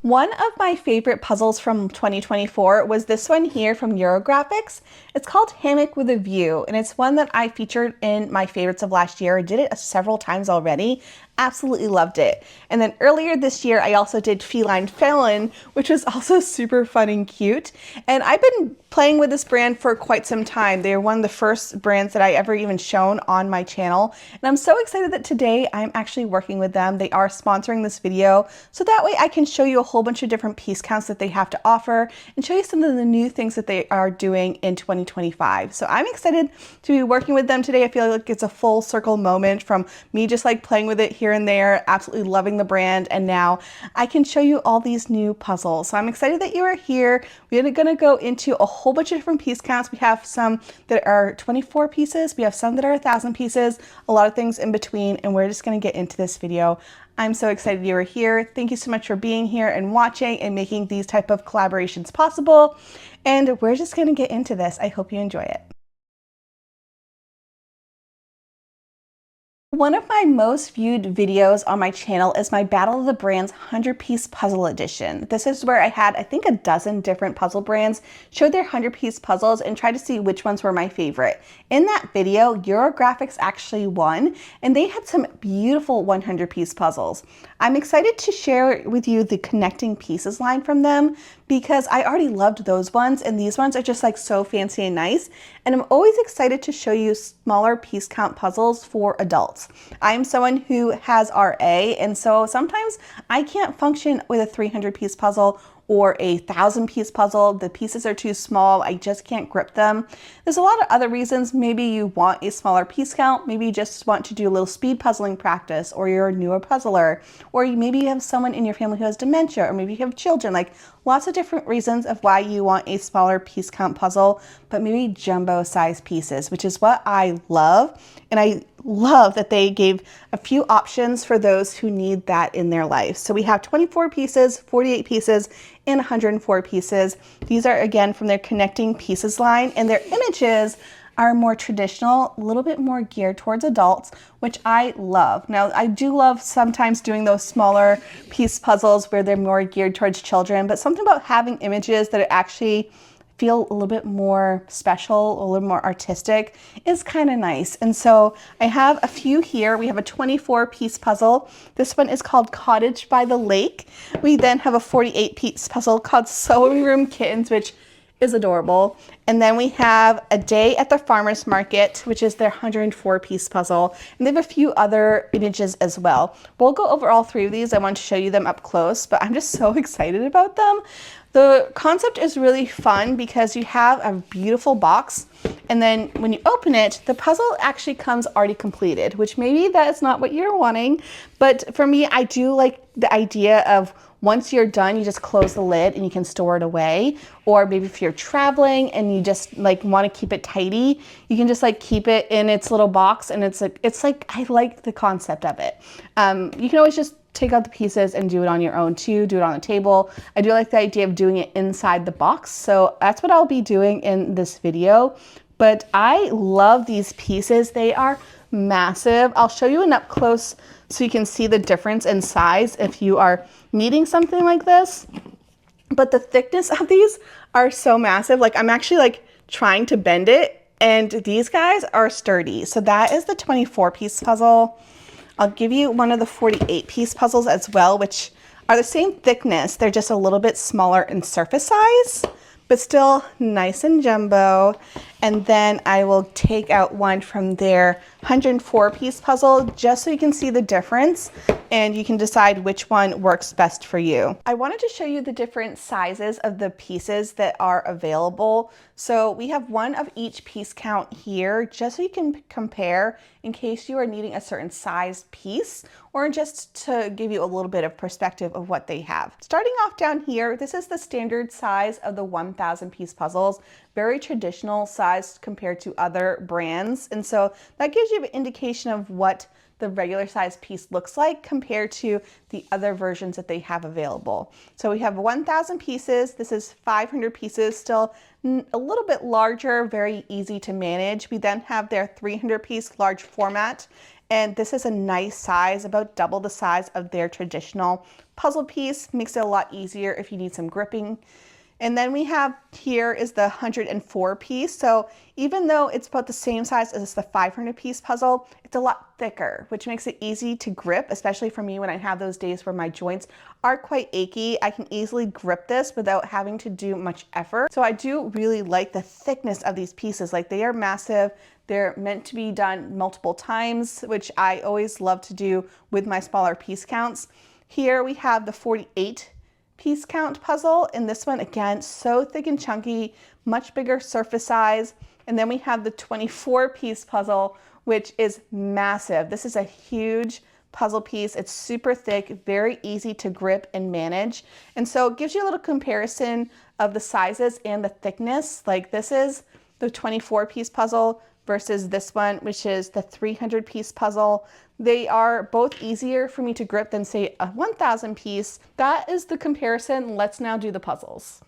One of my favorite puzzles from 2024 was this one here from Eurographics. It's called Hammock with a View, and it's one that I featured in my favorites of last year. I did it several times already. Absolutely loved it. And then earlier this year, I also did Feline Felon, which was also super fun and cute. And I've been playing with this brand for quite some time. They're one of the first brands that I ever even shown on my channel. And I'm so excited that today I'm actually working with them. They are sponsoring this video, so that way I can show you a whole bunch of different piece counts that they have to offer and show you some of the new things that they are doing in 2025. So I'm excited to be working with them today. I feel like it's a full circle moment from me just like playing with it here and there, absolutely loving the brand, and now I can show you all these new puzzles. So I'm excited that you are here. We're gonna go into a whole bunch of different piece counts. We have some that are 24 pieces, we have some that are 1,000 pieces, a lot of things in between, and we're just gonna get into this video. I'm so excited you are here. Thank you so much for being here and watching and making these type of collaborations possible. And we're just gonna get into this. I hope you enjoy it. One of my most viewed videos on my channel is my Battle of the Brands 100-piece puzzle edition. This is where I had, I think, a dozen different puzzle brands show their 100-piece puzzles and try to see which ones were my favorite. In that video, Eurographics actually won, and they had some beautiful 100-piece puzzles. I'm excited to share with you the connecting pieces line from them because I already loved those ones, and these ones are just like so fancy and nice. And I'm always excited to show you smaller piece count puzzles for adults. I'm someone who has RA, and so sometimes I can't function with a 300-piece puzzle or a 1,000-piece puzzle. The pieces are too small. I just can't grip them. There's a lot of other reasons. Maybe you want a smaller piece count. Maybe you just want to do a little speed puzzling practice, or you're a newer puzzler, or maybe you have someone in your family who has dementia, or maybe you have children. Like lots of different reasons of why you want a smaller piece count puzzle, but maybe jumbo size pieces, which is what I love. And I love that they gave a few options for those who need that in their life. So we have 24 pieces, 48 pieces, and 104 pieces. These are again from their connecting pieces line, and their images are more traditional, a little bit more geared towards adults, which I love. Now, I do love sometimes doing those smaller piece puzzles where they're more geared towards children, but something about having images that actually feel a little bit more special, a little more artistic is kind of nice. And so I have a few here. We have a 24-piece puzzle. This one is called Cottage by the Lake. We then have a 48-piece puzzle called Sewing Room Kittens, which is adorable. And then we have A Day at the Farmer's Market, which is their 104-piece puzzle. And they have a few other images as well. We'll go over all three of these. I want to show you them up close, but I'm just so excited about them. The concept is really fun because you have a beautiful box, and then when you open it, the puzzle actually comes already completed, which maybe that is not what you're wanting. But for me, I do like the idea of once you're done, you just close the lid and you can store it away. Or maybe if you're traveling and you just like want to keep it tidy, you can just like keep it in its little box, and it's like I like the concept of it. You can always just take out the pieces and do it on your own too, do it on the table. I do like the idea of doing it inside the box, so that's what I'll be doing in this video. But I love these pieces. They are massive. I'll show you an up close so you can see the difference in size if you are needing something like this. But the thickness of these are so massive. Like I'm actually like trying to bend it, and these guys are sturdy. So that is the 24-piece puzzle. I'll give you one of the 48-piece puzzles as well, which are the same thickness. They're just a little bit smaller in surface size, but still nice and jumbo. And then I will take out one from their 104-piece puzzle just so you can see the difference and you can decide which one works best for you. I wanted to show you the different sizes of the pieces that are available. So we have one of each piece count here just so you can compare in case you are needing a certain size piece, or just to give you a little bit of perspective of what they have. Starting off down here, this is the standard size of the 1,000-piece puzzles. Very traditional size compared to other brands. And so that gives you an indication of what the regular size piece looks like compared to the other versions that they have available. So we have 1,000 pieces. This is 500 pieces, still a little bit larger, very easy to manage. We then have their 300-piece large format, And this is a nice size, about double the size of their traditional puzzle piece. Makes it a lot easier if you need some gripping. And then we have here is the 104 piece. So even though it's about the same size as the 500 piece puzzle, it's a lot thicker, which makes it easy to grip, especially for me when I have those days where my joints are quite achy. I can easily grip this without having to do much effort. So I do really like the thickness of these pieces. Like, they are massive. They're meant to be done multiple times, which I always love to do with my smaller piece counts. Here we have the 48 piece count puzzle, and this one, again, so thick and chunky, much bigger surface size. And then we have the 24 piece puzzle, which is massive. This is a huge puzzle piece. It's super thick, very easy to grip and manage. And so it gives you a little comparison of the sizes and the thickness. Like, this is the 24 piece puzzle versus this one, which is the 300 piece puzzle. They are both easier for me to grip than, say, a 1000 piece. That is the comparison. Let's now do the puzzles.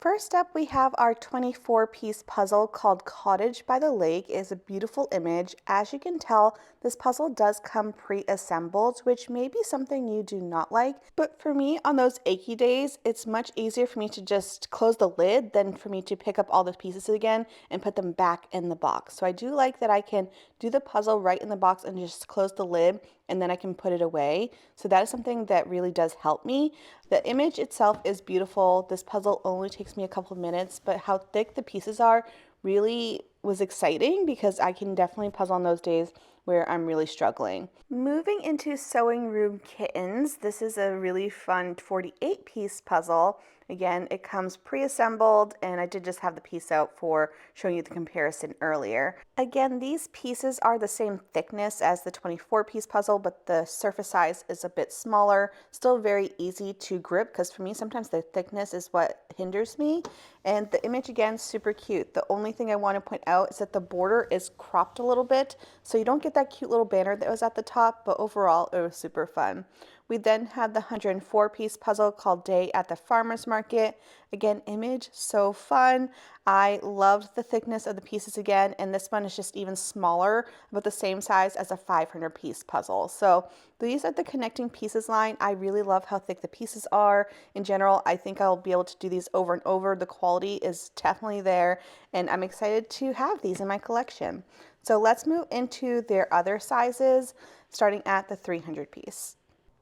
First up, we have our 24 piece puzzle called Cottage by the Lake. It is a beautiful image. As you can tell, this puzzle does come pre-assembled, which may be something you do not like. But for me, on those achy days, it's much easier for me to just close the lid than for me to pick up all the pieces again and put them back in the box. So I do like that I can do the puzzle right in the box and just close the lid, and then I can put it away. So that is something that really does help me. The image itself is beautiful. This puzzle only takes me a couple of minutes, but how thick the pieces are really was exciting because I can definitely puzzle on those days where I'm really struggling. Moving into Sewing Room Kittens, this is a really fun 48 piece puzzle. Again, it comes pre-assembled, and I did just have the piece out for showing you the comparison earlier. Again, these pieces are the same thickness as the 24 piece puzzle, but the surface size is a bit smaller. Still very easy to grip, because for me, sometimes the thickness is what hinders me. And the image, again, super cute. The only thing I want to point out is that the border is cropped a little bit, so you don't get that cute little banner that was at the top, but overall, it was super fun. We then had the 104 piece puzzle called Day at the Farmer's Market. Again, image, so fun. I loved the thickness of the pieces again, and this one is just even smaller, about the same size as a 500 piece puzzle. So these are the connecting pieces line. I really love how thick the pieces are. In general, I think I'll be able to do these over and over. The quality is definitely there, and I'm excited to have these in my collection. So let's move into their other sizes, starting at the 300 piece.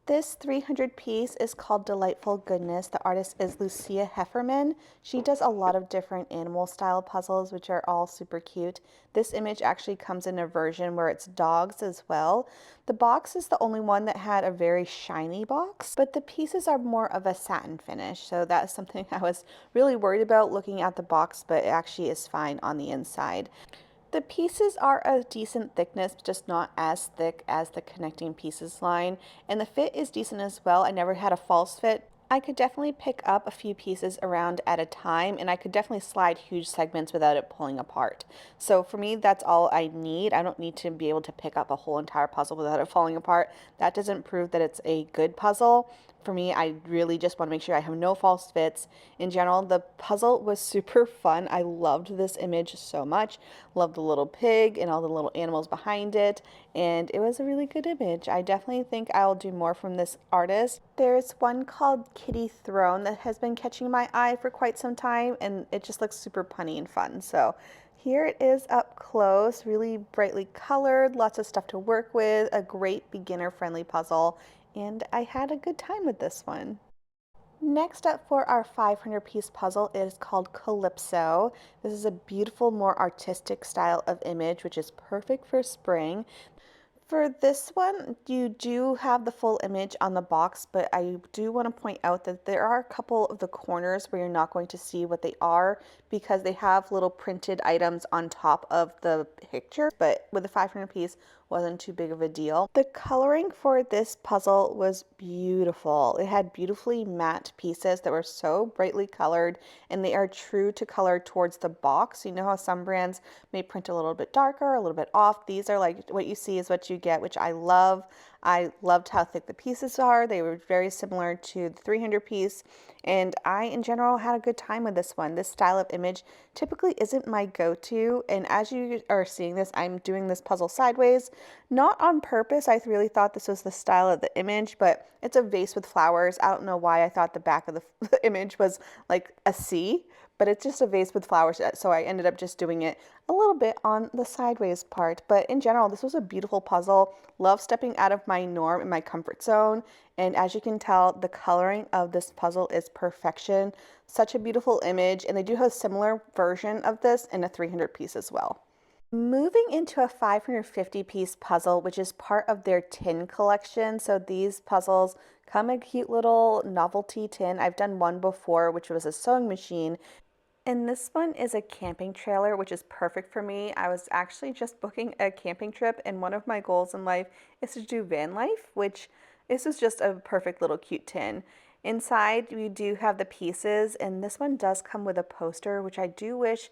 This 300 piece is called Delightful Goodness. The artist is Lucia Hefferman. She does a lot of different animal style puzzles, which are all super cute. This image actually comes in a version where it's dogs as well. The box is the only one that had a very shiny box, but the pieces are more of a satin finish. So that's something I was really worried about looking at the box, but it actually is fine on the inside. The pieces are a decent thickness, just not as thick as the connecting pieces line, and the fit is decent as well. I never had a false fit. I could definitely pick up a few pieces around at a time, and I could definitely slide huge segments without it pulling apart. So for me, that's all I need. I don't need to be able to pick up a whole entire puzzle without it falling apart. That doesn't prove that it's a good puzzle. For me, I really just want to make sure I have no false fits. In general, the puzzle was super fun. I loved this image so much. Loved the little pig and all the little animals behind it, and it was a really good image. I definitely think I'll do more from this artist. There's one called Kitty Throne that has been catching my eye for quite some time, and it just looks super punny and fun. So here it is up close, really brightly colored, lots of stuff to work with, a great beginner-friendly puzzle, and I had a good time with this one. Next up for our 500 piece puzzle is called Calypso. This is a beautiful, more artistic style of image, which is perfect for spring. For this one, you do have the full image on the box, but I do want to point out that there are a couple of the corners where you're not going to see what they are because they have little printed items on top of the picture, but with the 500 piece, wasn't too big of a deal. The coloring for this puzzle was beautiful. It had beautifully matte pieces that were so brightly colored, and they are true to color towards the box. You know how some brands may print a little bit darker, a little bit off. These are like what you see is what you get, which I love. I loved how thick the pieces are. They were very similar to the 300 piece. And I, in general, had a good time with this one. This style of image typically isn't my go-to. And as you are seeing this, I'm doing this puzzle sideways. Not on purpose. I really thought this was the style of the image, but it's a vase with flowers. I don't know why I thought the back of the image was like a C, but it's just a vase with flowers. So I ended up just doing it a little bit on the sideways part. But in general, this was a beautiful puzzle. Love stepping out of my norm in my comfort zone. And as you can tell, the coloring of this puzzle is perfection. Such a beautiful image. And they do have a similar version of this in a 300 piece as well. Moving into a 550 piece puzzle, which is part of their tin collection. So these puzzles come in a cute little novelty tin. I've done one before, which was a sewing machine. And this one is a camping trailer, which is perfect for me. I was actually just booking a camping trip, and one of my goals in life is to do van life, which this is just a perfect little cute tin. Inside, we do have the pieces, and this one does come with a poster, which I do wish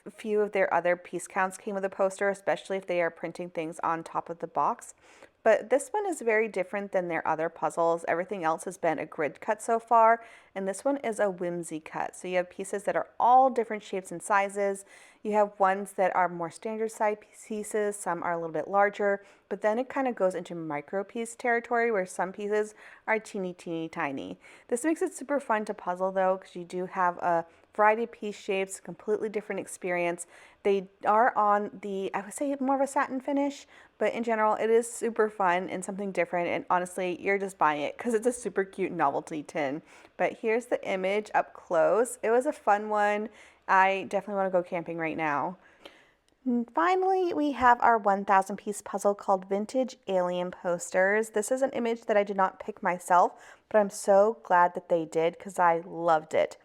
a few of their other piece counts came with a poster, especially if they are printing things on top of the box. But this one is very different than their other puzzles. Everything else has been a grid cut so far, and this one is a whimsy cut. So you have pieces that are all different shapes and sizes. You have ones that are more standard size pieces, some are a little bit larger, but then it kind of goes into micro piece territory where some pieces are teeny tiny. This makes it super fun to puzzle though, because you do have a variety of piece shapes, completely different experience. They are on the, I would say, more of a satin finish, but in general, it is super fun and something different. And honestly, you're just buying it because it's a super cute novelty tin. But here's the image up close. It was a fun one. I definitely want to go camping right now. And finally, we have our 1,000 piece puzzle called Vintage Alien Posters. This is an image that I did not pick myself, but I'm so glad that they did because I loved it.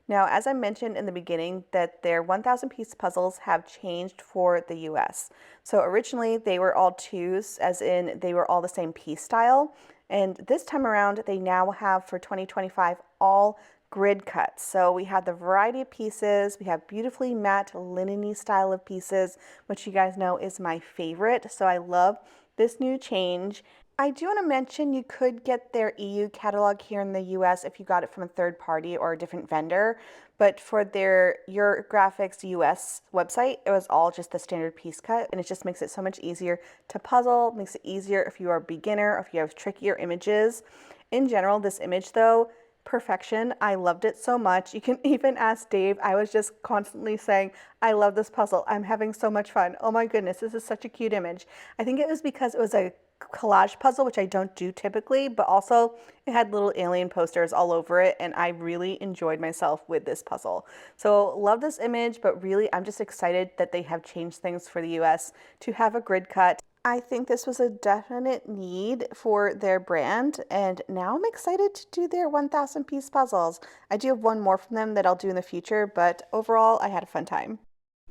Now, as I mentioned in the beginning, that their 1,000 piece puzzles have changed for the US. So originally they were all twos, as in they were all the same piece style. And this time around, they now have for 2025 all grid cuts. So we have the variety of pieces. We have beautifully matte linen-y style of pieces, which you guys know is my favorite. So I love this new change. I do want to mention you could get their EU catalog here in the US if you got it from a third party or a different vendor, but for their Eurographics US website, it was all just the standard piece cut, and it just makes it so much easier to puzzle, makes it easier if you are a beginner, if you have trickier images. In general, this image though, perfection. I loved it so much. You can even ask Dave. I was just constantly saying, I love this puzzle. I'm having so much fun. Oh my goodness, this is such a cute image. I think it was because it was a collage puzzle, which I don't do typically, but also it had little alien posters all over it, and I really enjoyed myself with this puzzle. So love this image, but really I'm just excited that they have changed things for the US to have a grid cut. I think this was a definite need for their brand, and now I'm excited to do their 1,000 piece puzzles. I do have one more from them that I'll do in the future, but overall I had a fun time.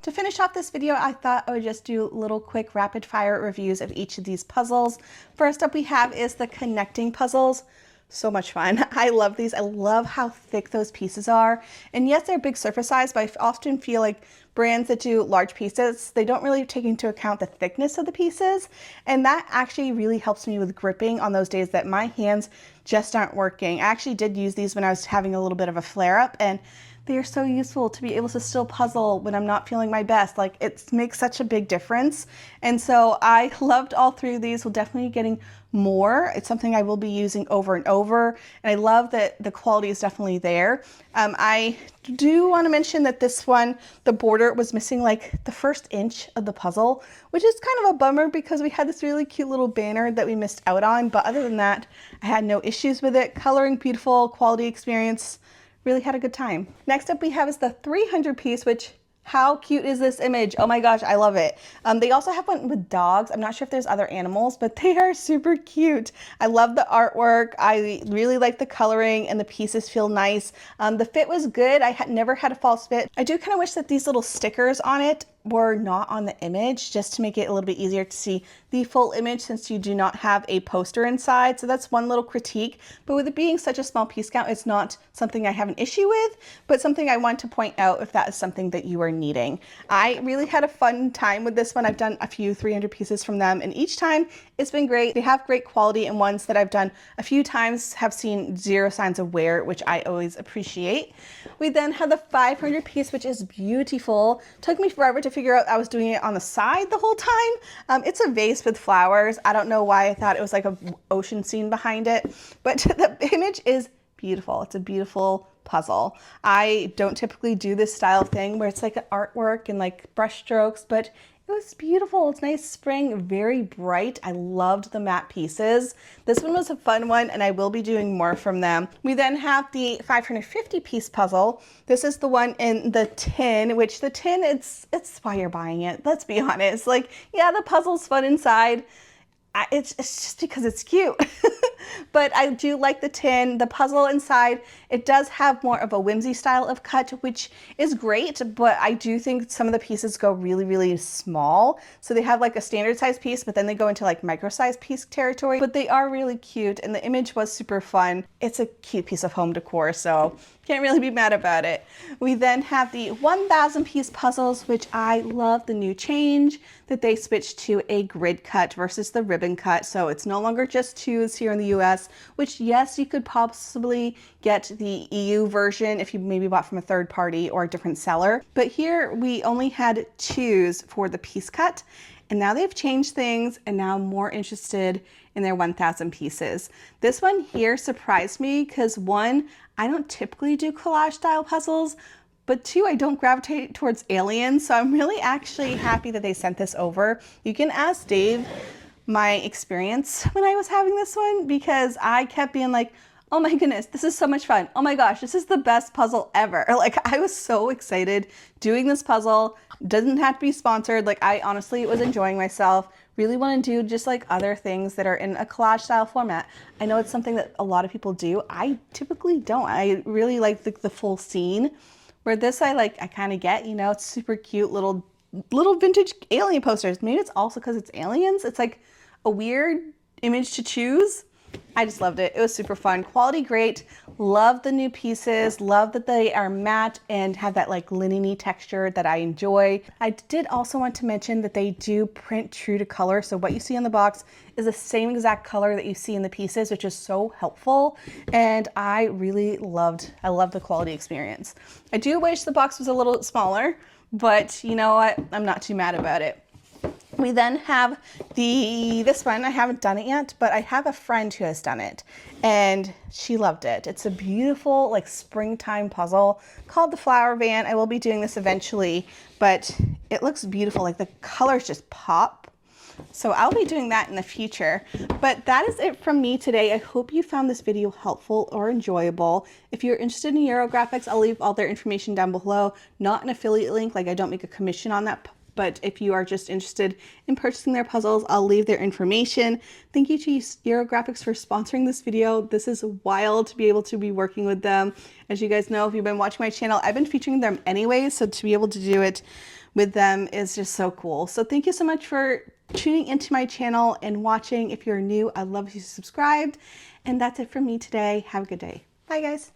To finish off this video, I thought I would just do little quick rapid fire reviews of each of these puzzles. First up we have is the connecting puzzles. So much fun. I love these. I love how thick those pieces are. And yes, they're big surface size, but I often feel like brands that do large pieces, they don't really take into account the thickness of the pieces. And that actually really helps me with gripping on those days that my hands just aren't working. I actually did use these when I was having a little bit of a flare up, and they are so useful to be able to still puzzle when I'm not feeling my best. Like, it makes such a big difference. And so I loved all three of these. We'll definitely be getting more. It's something I will be using over and over. And I love that the quality is definitely there. I do want to mention that this one, the border was missing like the first inch of the puzzle, which is kind of a bummer because we had this really cute little banner that we missed out on. But other than that, I had no issues with it. Coloring beautiful, quality experience. Really had a good time. Next up we have is the 300 piece, which, how cute is this image? Oh my gosh, I love it. They also have one with dogs. I'm not sure if there's other animals, but they are super cute. I love the artwork. I really like the coloring, and the pieces feel nice. The fit was good. I had never had a false fit. I do kind of wish that these little stickers on it were not on the image, just to make it a little bit easier to see the full image since you do not have a poster inside. So that's one little critique, but with it being such a small piece count, it's not something I have an issue with, but something I want to point out if that is something that you are needing. I really had a fun time with this one. I've done a few 300 pieces from them, and each time it's been great. They have great quality, and ones that I've done a few times have seen zero signs of wear, which I always appreciate. We then have the 500 piece, which is beautiful. Took me forever to figure out I was doing it on the side the whole time. It's a vase with flowers. I don't know why I thought it was like an ocean scene behind it, but the image is beautiful. It's a beautiful puzzle. I don't typically do this style thing where it's like an artwork and like brush strokes, but it was beautiful. It's nice spring, very bright. I loved the matte pieces. This one was a fun one, and I will be doing more from them. We then have the 550 piece puzzle. This is the one in the tin, which the tin, it's why you're buying it. Let's be honest. Like, yeah, the puzzle's fun inside. It's just because it's cute. But I do like the tin. The puzzle inside, it does have more of a whimsy style of cut, which is great, but I do think some of the pieces go really, really small. So they have like a standard size piece, but then they go into like micro size piece territory, but they are really cute, and the image was super fun. It's a cute piece of home decor, so can't really be mad about it. We then have the 1,000 piece puzzles, which I love the new change that they switched to a grid cut versus the ribbon cut. So it's no longer just twos here in the US, which yes, you could possibly get the EU version if you maybe bought from a third party or a different seller. But here we only had twos for the piece cut. And now they've changed things, and now I'm more interested in their 1,000 pieces. This one here surprised me because one, I don't typically do collage style puzzles, but two, I don't gravitate towards aliens. So I'm really actually happy that they sent this over. You can ask Dave my experience when I was having this one, because I kept being like, oh my goodness, this is so much fun. Oh my gosh, this is the best puzzle ever. Like, I was so excited doing this puzzle. Doesn't have to be sponsored. Like, I honestly was enjoying myself. Really want to do just like other things that are in a collage style format. I know it's something that a lot of people do. I typically don't. I really like the full scene, where this I kind of get, you know, it's super cute little vintage alien posters. Maybe it's also because it's aliens. It's like a weird image to choose. I just loved it. It was super fun. Quality great. Love the new pieces. Love that they are matte and have that like linen-y texture that I enjoy. I did also want to mention that they do print true to color. So what you see on the box is the same exact color that you see in the pieces, which is so helpful. And I really loved the quality experience. I do wish the box was a little smaller, but you know what? I'm not too mad about it. We then have this one. I haven't done it yet, but I have a friend who has done it, and she loved it. It's a beautiful like springtime puzzle called the Flower Van. I will be doing this eventually, but it looks beautiful. Like, the colors just pop. So I'll be doing that in the future. But that is it from me today. I hope you found this video helpful or enjoyable. If you're interested in Eurographics, I'll leave all their information down below. Not an affiliate link, like I don't make a commission on that. But if you are just interested in purchasing their puzzles, I'll leave their information. Thank you to Eurographics for sponsoring this video. This is wild to be able to be working with them. As you guys know, if you've been watching my channel, I've been featuring them anyways, so to be able to do it with them is just so cool. So thank you so much for tuning into my channel and watching. If you're new, I'd love if you subscribed. And that's it from me today. Have a good day. Bye, guys.